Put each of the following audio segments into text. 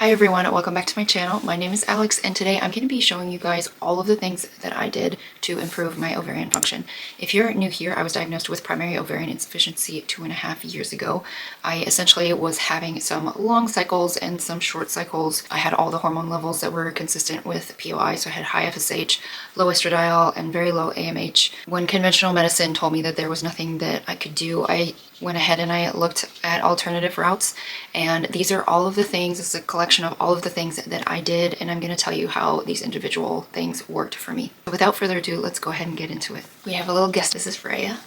Hi everyone, welcome back to my channel. My name is Alex and today I'm going to be showing you guys all of the things that I did to improve my ovarian function. If you're new here, I was diagnosed with primary ovarian insufficiency 2.5 years ago. I essentially was having some long cycles and some short cycles. I had all the hormone levels that were consistent with POI, so I had high FSH, low estradiol, and very low AMH. When conventional medicine told me that there was nothing that I could do, I went ahead and I looked at alternative routes, and these are all of the things. It's a collection of all of the things that I did, and I'm going to tell you how these individual things worked for me. So without further ado, let's go ahead and get into it. We have a little guest. This is Freya.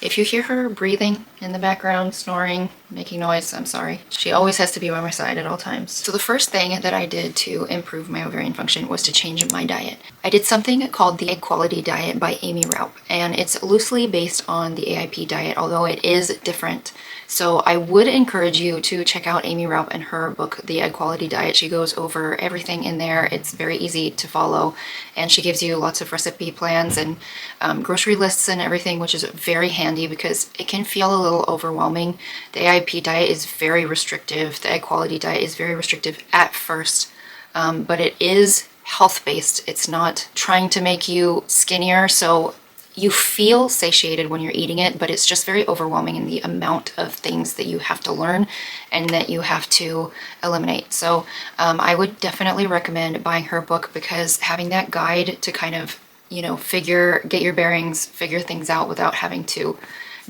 If you hear her breathing in the background, snoring, making noise, I'm sorry. She always has to be by my side at all times. So the first thing that I did to improve my ovarian function was to change my diet. I did something called the Egg Quality Diet by Amy Raupp, and it's loosely based on the AIP diet, although it is different. So I would encourage you to check out Amy Raupp and her book, The Egg Quality Diet. She goes over everything in there. It's very easy to follow, and she gives you lots of recipe plans and grocery lists and everything, which is very handy because it can feel a little overwhelming. The AIP diet is very restrictive. The Egg Quality Diet is very restrictive at first, but it is health-based. It's not trying to make you skinnier, so you feel satiated when you're eating it, but it's just very overwhelming in the amount of things that you have to learn and that you have to eliminate. So I would definitely recommend buying her book, because having that guide to kind of, get your bearings, figure things out without having to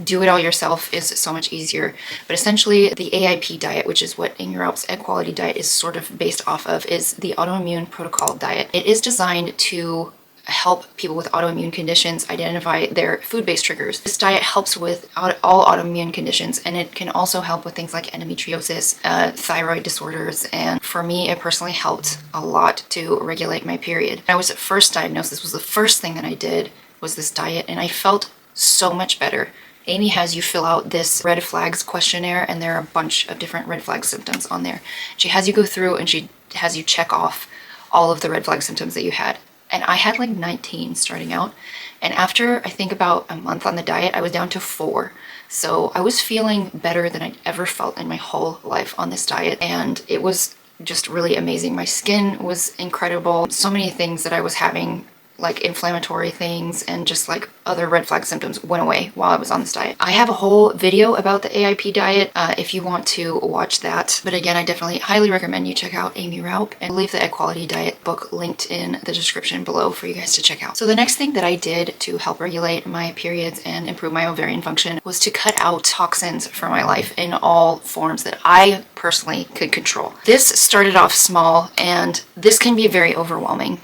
do it all yourself is so much easier. But essentially the AIP diet, which is what Amy Raupp's Egg Quality Diet is sort of based off of, is the autoimmune protocol diet. It is designed to help people with autoimmune conditions identify their food-based triggers. This diet helps with all autoimmune conditions, and it can also help with things like endometriosis, thyroid disorders, and for me it personally helped a lot to regulate my period. When I was first diagnosed, this was the first thing that I did, was this diet, and I felt so much better. Amy has you fill out this red flags questionnaire, and there are a bunch of different red flag symptoms on there. She has you go through and she has you check off all of the red flag symptoms that you had. And I had like 19 starting out. And after I think about a month on the diet, I was down to 4. So I was feeling better than I'd ever felt in my whole life on this diet. And it was just really amazing. My skin was incredible. So many things that I was having, like inflammatory things and just like other red flag symptoms, went away while I was on this diet. I have a whole video about the AIP diet if you want to watch that. But again, I definitely highly recommend you check out Amy Raupp, and leave the Egg Quality Diet book linked in the description below for you guys to check out. So the next thing that I did to help regulate my periods and improve my ovarian function was to cut out toxins from my life in all forms that I personally could control. This started off small, and this can be very overwhelming.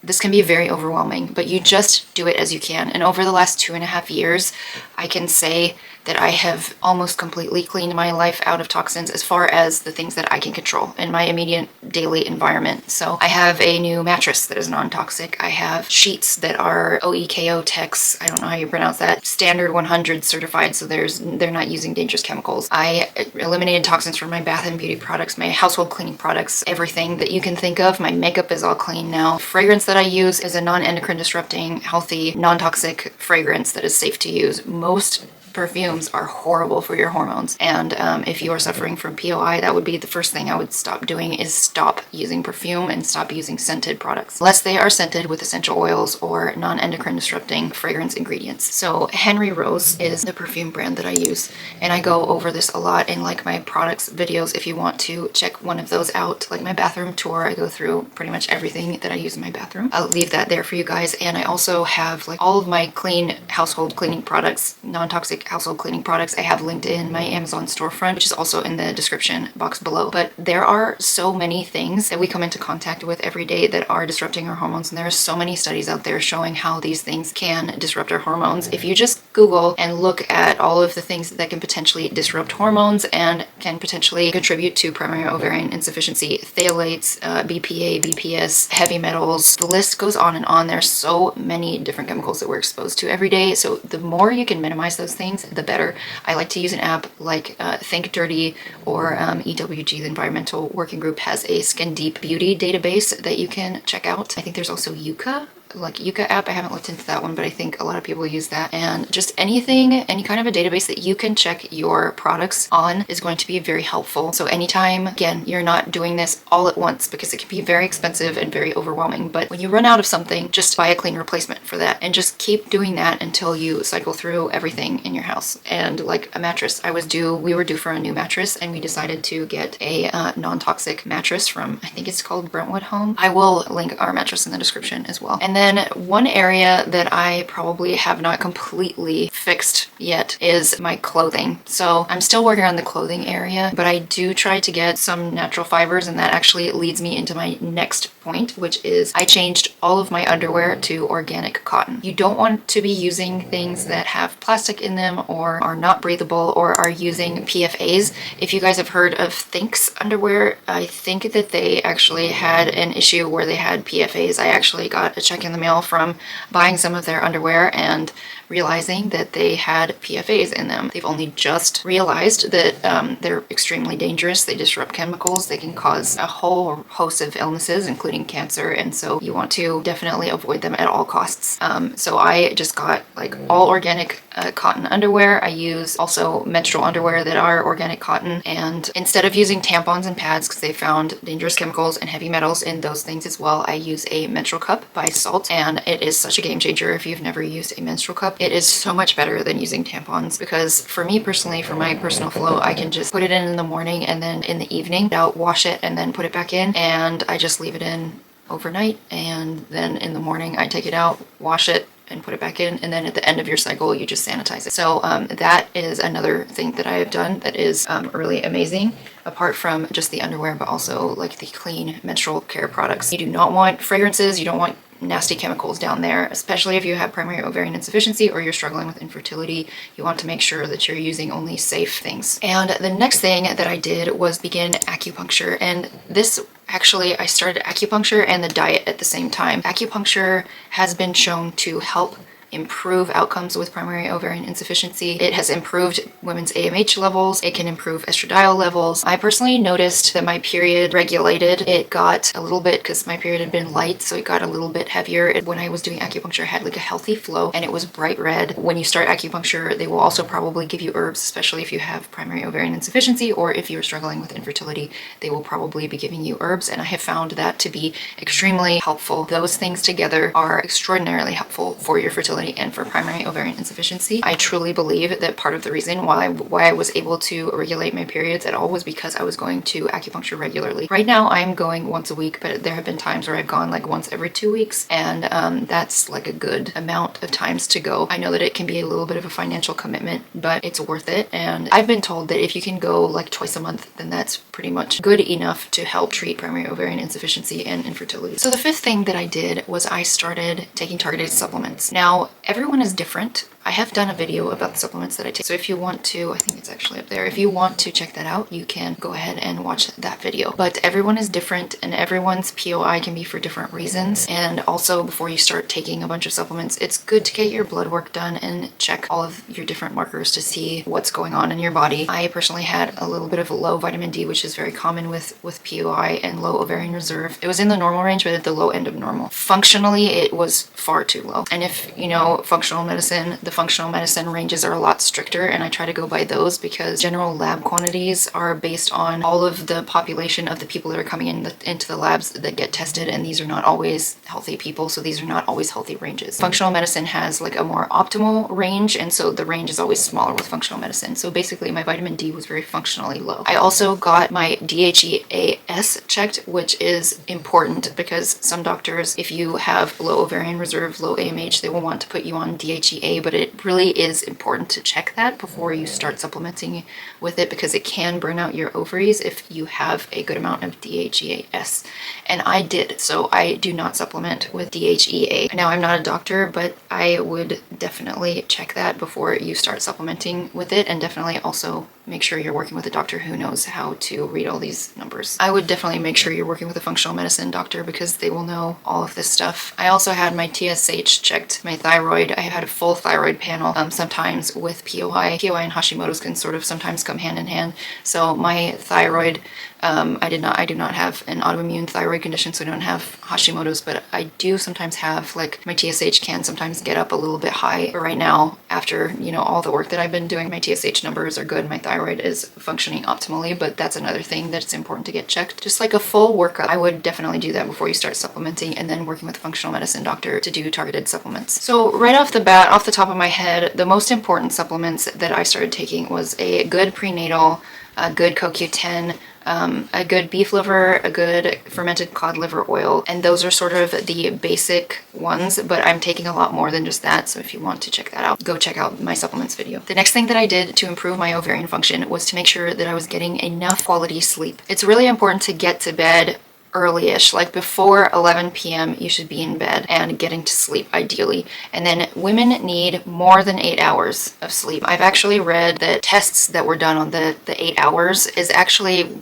But you just do it as you can. And over the last 2.5 years, I can say that I have almost completely cleaned my life out of toxins as far as the things that I can control in my immediate daily environment. So I have a new mattress that is non-toxic. I have sheets that are OEKO Tex, I don't know how you pronounce that, standard 100 certified, so they're not using dangerous chemicals. I eliminated toxins from my bath and beauty products, my household cleaning products, everything that you can think of. My makeup is all clean now. Fragrance that I use is a non-endocrine disrupting, healthy, non-toxic fragrance that is safe to use. Most perfumes are horrible for your hormones, and if you are suffering from POI, that would be the first thing I would stop doing, is stop using perfume and stop using scented products unless they are scented with essential oils or non-endocrine disrupting fragrance ingredients. So Henry Rose is the perfume brand that I use, and I go over this a lot in like my products videos. If you want to check one of those out, like my bathroom tour, I go through pretty much everything that I use in my bathroom. I'll leave that there for you guys. And I also have like all of my clean household cleaning products, non-toxic household cleaning products, I have linked in my Amazon storefront, which is also in the description box below. But there are so many things that we come into contact with every day that are disrupting our hormones, and there are so many studies out there showing how these things can disrupt our hormones. If you just Google and look at all of the things that can potentially disrupt hormones and can potentially contribute to primary ovarian insufficiency, phthalates, BPA, BPS, heavy metals, the list goes on and on. There's so many different chemicals that we're exposed to every day. So the more you can minimize those things, the better. I like to use an app like Think Dirty, or EWG, the Environmental Working Group, has a Skin Deep Beauty database that you can check out. I think there's also Yuka like Yuka app. I haven't looked into that one, but I think a lot of people use that. And just anything, any kind of a database that you can check your products on is going to be very helpful. So anytime, again, you're not doing this all at once because it can be very expensive and very overwhelming. But when you run out of something, just buy a clean replacement for that and just keep doing that until you cycle through everything in your house. And like a mattress, we were due for a new mattress, and we decided to get a non-toxic mattress from, I think it's called Brentwood Home. I will link our mattress in the description as well. And then one area that I probably have not completely fixed yet is my clothing. So I'm still working on the clothing area, but I do try to get some natural fibers, and that actually leads me into my next point, which is I changed all of my underwear to organic cotton. You don't want to be using things that have plastic in them or are not breathable or are using PFAs. If you guys have heard of Thinx underwear, I think that they actually had an issue where they had PFAs. I actually got a check in the mail from buying some of their underwear and realizing that they had PFAs in them. They've only just realized that they're extremely dangerous. They disrupt chemicals. They can cause a whole host of illnesses, including cancer, and so you want to definitely avoid them at all costs. So I just got like all organic cotton underwear. I use also menstrual underwear that are organic cotton, and instead of using tampons and pads because they found dangerous chemicals and heavy metals in those things as well, I use a menstrual cup by Salt, and it is such a game changer if you've never used a menstrual cup. It is so much better than using tampons because for me personally, for my personal flow, I can just put it in the morning and then in the evening, wash it and then put it back in, and I just leave it in overnight, and then in the morning I take it out, wash it, and put it back in, and then at the end of your cycle you just sanitize it. So that is another thing that I have done that is really amazing, apart from just the underwear, but also like the clean menstrual care products. You do not want fragrances, you don't want nasty chemicals down there, especially if you have primary ovarian insufficiency or you're struggling with infertility. You want to make sure that you're using only safe things. And the next thing that I did was begin acupuncture, and this actually, I started acupuncture and the diet at the same time. Acupuncture has been shown to help improve outcomes with primary ovarian insufficiency. It has improved women's AMH levels. It can improve estradiol levels. I personally noticed that my period regulated. It got a little bit, because my period had been light, so it got a little bit heavier. When I was doing acupuncture, I had like a healthy flow and it was bright red. When you start acupuncture, they will also probably give you herbs, especially if you have primary ovarian insufficiency or if you're struggling with infertility, they will probably be giving you herbs, and I have found that to be extremely helpful. Those things together are extraordinarily helpful for your fertility and for primary ovarian insufficiency. I truly believe that part of the reason why I was able to regulate my periods at all was because I was going to acupuncture regularly. Right now I'm going once a week, but there have been times where I've gone like once every 2 weeks, and that's like a good amount of times to go. I know that it can be a little bit of a financial commitment, but it's worth it, and I've been told that if you can go like twice a month, then that's pretty much good enough to help treat primary ovarian insufficiency and infertility. So the fifth thing that I did was I started taking targeted supplements. Now, everyone is different. I have done a video about the supplements that I take. So if you want to, I think it's actually up there. If you want to check that out, you can go ahead and watch that video. But everyone is different and everyone's POI can be for different reasons. And also before you start taking a bunch of supplements, it's good to get your blood work done and check all of your different markers to see what's going on in your body. I personally had a little bit of low vitamin D, which is very common with POI, and low ovarian reserve. It was in the normal range, but at the low end of normal. Functionally, it was far too low. And if you know functional medicine, the functional medicine ranges are a lot stricter, and I try to go by those because general lab quantities are based on all of the population of the people that are coming into the labs that get tested, and these are not always healthy people, so these are not always healthy ranges. Functional medicine has like a more optimal range, and so the range is always smaller with functional medicine. So basically my vitamin D was very functionally low. I also got my DHEAS checked, which is important because some doctors, if you have low ovarian reserve, low AMH, they will want to put you on DHEA, but it really is important to check that before you start supplementing with it because it can burn out your ovaries if you have a good amount of DHEAS. And I did, so I do not supplement with DHEA. Now, I'm not a doctor, but I would definitely check that before you start supplementing with it, and definitely also make sure you're working with a doctor who knows how to read all these numbers. I would definitely make sure you're working with a functional medicine doctor because they will know all of this stuff. I also had my TSH checked, my thyroid. I had a full thyroid panel. Sometimes with POI and Hashimoto's can sort of sometimes come hand in hand. So my thyroid I do not have an autoimmune thyroid condition, so I don't have Hashimoto's, but I do sometimes have, like, my TSH can sometimes get up a little bit high. But right now, after, you know, all the work that I've been doing, my TSH numbers are good. My thyroid is functioning optimally, but that's another thing that's important to get checked. Just like a full workup, I would definitely do that before you start supplementing, and then working with a functional medicine doctor to do targeted supplements. So right off the bat, off the top of my head, the most important supplements that I started taking was a good prenatal, a good CoQ10, a good beef liver, a good fermented cod liver oil, and those are sort of the basic ones, but I'm taking a lot more than just that, so if you want to check that out, go check out my supplements video. The next thing that I did to improve my ovarian function was to make sure that I was getting enough quality sleep. It's really important to get to bed early-ish, like before 11 p.m. you should be in bed and getting to sleep ideally. And then women need more than 8 hours of sleep. I've actually read that tests that were done on the 8 hours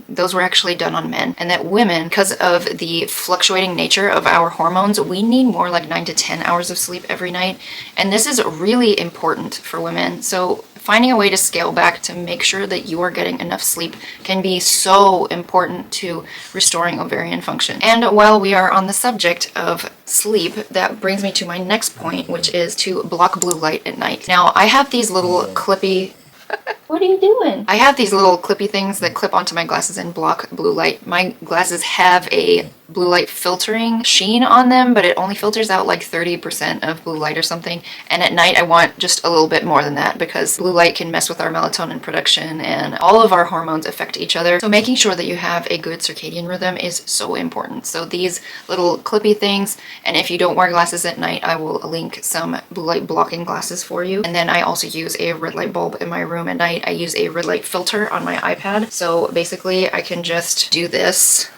those were actually done on men, and that women, because of the fluctuating nature of our hormones, we need more like 9 to 10 hours of sleep every night. And this is really important for women. So finding a way to scale back to make sure that you are getting enough sleep can be so important to restoring ovarian function. And while we are on the subject of sleep, that brings me to my next point, which is to block blue light at night. Now, I have these little clippy... What are you doing? I have these little clippy things that clip onto my glasses and block blue light. My glasses have a blue light filtering sheen on them, but it only filters out like 30% of blue light or something. And at night I want just a little bit more than that, because blue light can mess with our melatonin production, and all of our hormones affect each other. So making sure that you have a good circadian rhythm is so important. So these little clippy things, and if you don't wear glasses at night, I will link some blue light blocking glasses for you. And then I also use a red light bulb in my room at night. I use a red light filter on my iPad. So basically I can just do this,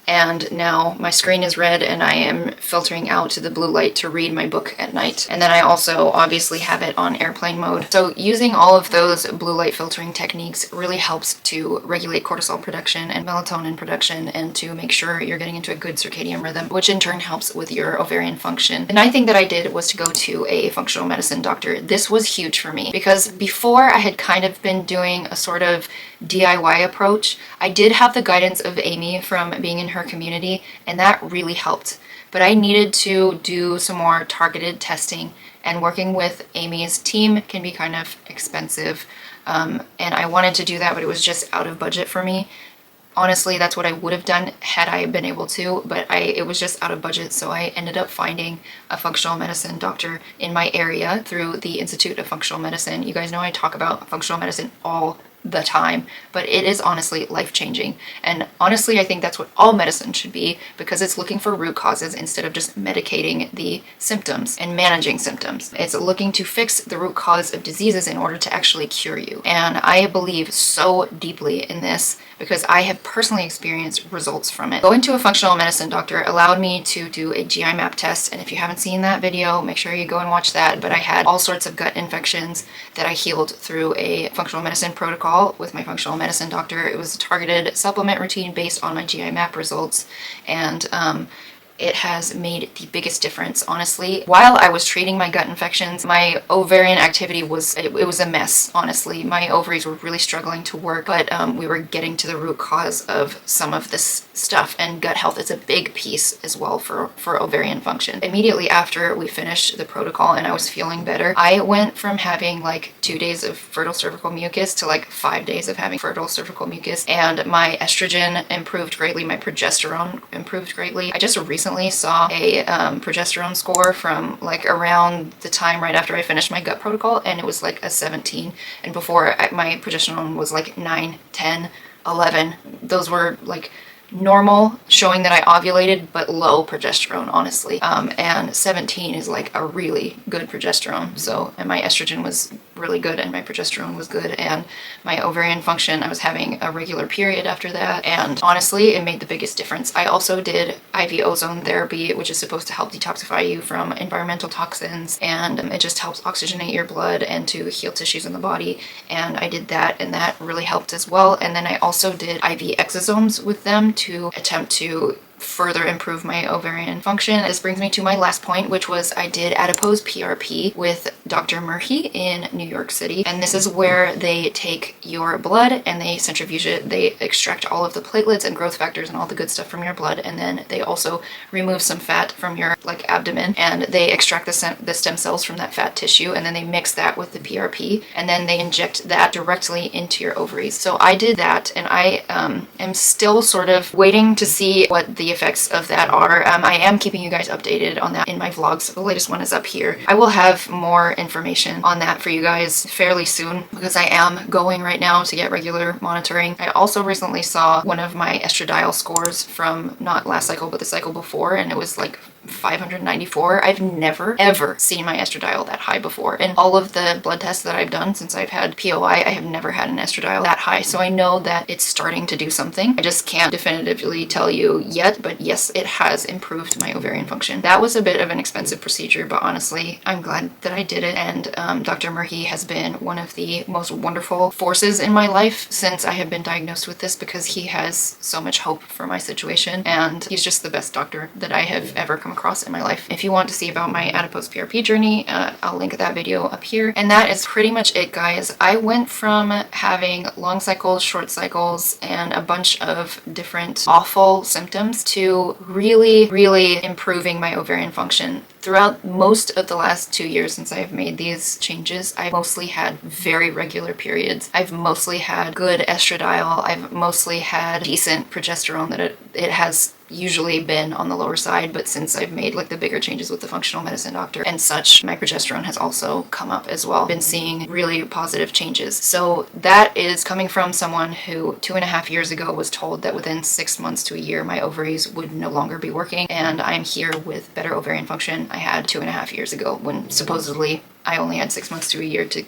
and now my screen is red and I am filtering out the blue light to read my book at night. And then I also obviously have it on airplane mode. So using all of those blue light filtering techniques really helps to regulate cortisol production and melatonin production, and to make sure you're getting into a good circadian rhythm, which in turn helps with your ovarian function. The ninth thing that I did was to go to a functional medicine doctor. This was huge for me, because before I had kind of been doing a sort of DIY approach. I did have the guidance of Amy from being in her community, and that really helped. But I needed to do some more targeted testing, and working with Amy's team can be kind of expensive. And I wanted to do that, but it was just out of budget for me. Honestly, that's what I would have done had I been able to, but it was just out of budget, so I ended up finding a functional medicine doctor in my area through the Institute of Functional Medicine. You guys know I talk about functional medicine all the time, but it is honestly life-changing. And honestly, I think that's what all medicine should be, because it's looking for root causes instead of just medicating the symptoms and managing symptoms. It's looking to fix the root cause of diseases in order to actually cure you. And I believe so deeply in this, because I have personally experienced results from it. Going to a functional medicine doctor allowed me to do a GI map test, and if you haven't seen that video, make sure you go and watch that. But I had all sorts of gut infections that I healed through a functional medicine protocol with my functional medicine doctor. It was a targeted supplement routine based on my GI map results, and it has made the biggest difference, honestly. While I was treating my gut infections, my ovarian activity was a mess, honestly. My ovaries were really struggling to work, but we were getting to the root cause of some of this stuff, and gut health is a big piece as well for ovarian function. Immediately after we finished the protocol and I was feeling better, I went from having like 2 days of fertile cervical mucus to like 5 days of having fertile cervical mucus, and my estrogen improved greatly, my progesterone improved greatly. I just recently saw a progesterone score from like around the time right after I finished my gut protocol, and it was like a 17, and before my progesterone was like 9, 10, 11. Those were like normal, showing that I ovulated, but low progesterone, honestly. And 17 is like a really good progesterone. So, and my estrogen was really good, and my progesterone was good, and my ovarian function, I was having a regular period after that, and honestly, it made the biggest difference. I also did IV ozone therapy, which is supposed to help detoxify you from environmental toxins, and it just helps oxygenate your blood and to heal tissues in the body, and I did that, and that really helped as well. And then I also did IV exosomes with them to attempt to further improve my ovarian function. This brings me to my last point, which was I did adipose PRP with Dr. Murphy in New York City. And this is where they take your blood and they centrifuge it. They extract all of the platelets and growth factors and all the good stuff from your blood. And then they also remove some fat from your like abdomen, and they extract the stem cells from that fat tissue. And then they mix that with the PRP, and then they inject that directly into your ovaries. So I did that, and I am still sort of waiting to see what the effects of that are. I am keeping you guys updated on that in my vlogs. The latest one is up here. I will have more information on that for you guys fairly soon because I am going right now to get regular monitoring. I also recently saw one of my estradiol scores from not last cycle but the cycle before, and it was like 594. I've never ever seen my estradiol that high before. And all of the blood tests that I've done since I've had POI, I have never had an estradiol that high. So I know that it's starting to do something. I just can't definitively tell you yet, but yes, it has improved my ovarian function. That was a bit of an expensive procedure, but honestly, I'm glad that I did it. And Dr. Murphy has been one of the most wonderful forces in my life since I have been diagnosed with this, because he has so much hope for my situation, and he's just the best doctor that I have ever come across in my life. If you want to see about my adipose PRP journey, I'll link that video up here. And that is pretty much it, guys. I went from having long cycles, short cycles, and a bunch of different awful symptoms to really, really improving my ovarian function. Throughout most of the last 2 years since I've made these changes, I've mostly had very regular periods. I've mostly had good estradiol. I've mostly had decent progesterone. That it has usually been on the lower side, but since I've made like the bigger changes with the functional medicine doctor and such, my progesterone has also come up as well. Been seeing really positive changes. So that is coming from someone who 2.5 years ago was told that within 6 months to a year my ovaries would no longer be working, and I'm here with better ovarian function I had 2.5 years ago, when supposedly I only had 6 months to a year to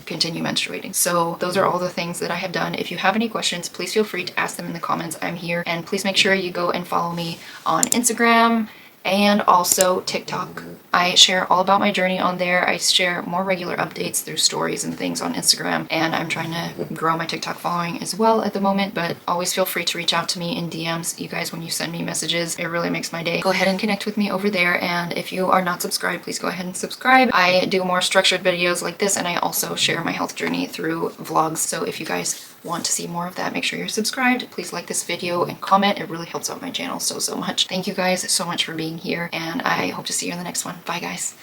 continue menstruating. So those are all the things that I have done. If you have any questions, please feel free to ask them in the comments. I'm here, and please make sure you go and follow me on Instagram and also TikTok. I share all about my journey on there. I share more regular updates through stories and things on Instagram, and I'm trying to grow my TikTok following as well at the moment, but always feel free to reach out to me in DMs. You guys, when you send me messages, it really makes my day. Go ahead and connect with me over there, and if you are not subscribed, please go ahead and subscribe. I do more structured videos like this, and I also share my health journey through vlogs, so if you guys want to see more of that, make sure you're subscribed. Please like this video and comment. It really helps out my channel so much. Thank you guys so much for being here, and I hope to see you in the next one. Bye guys.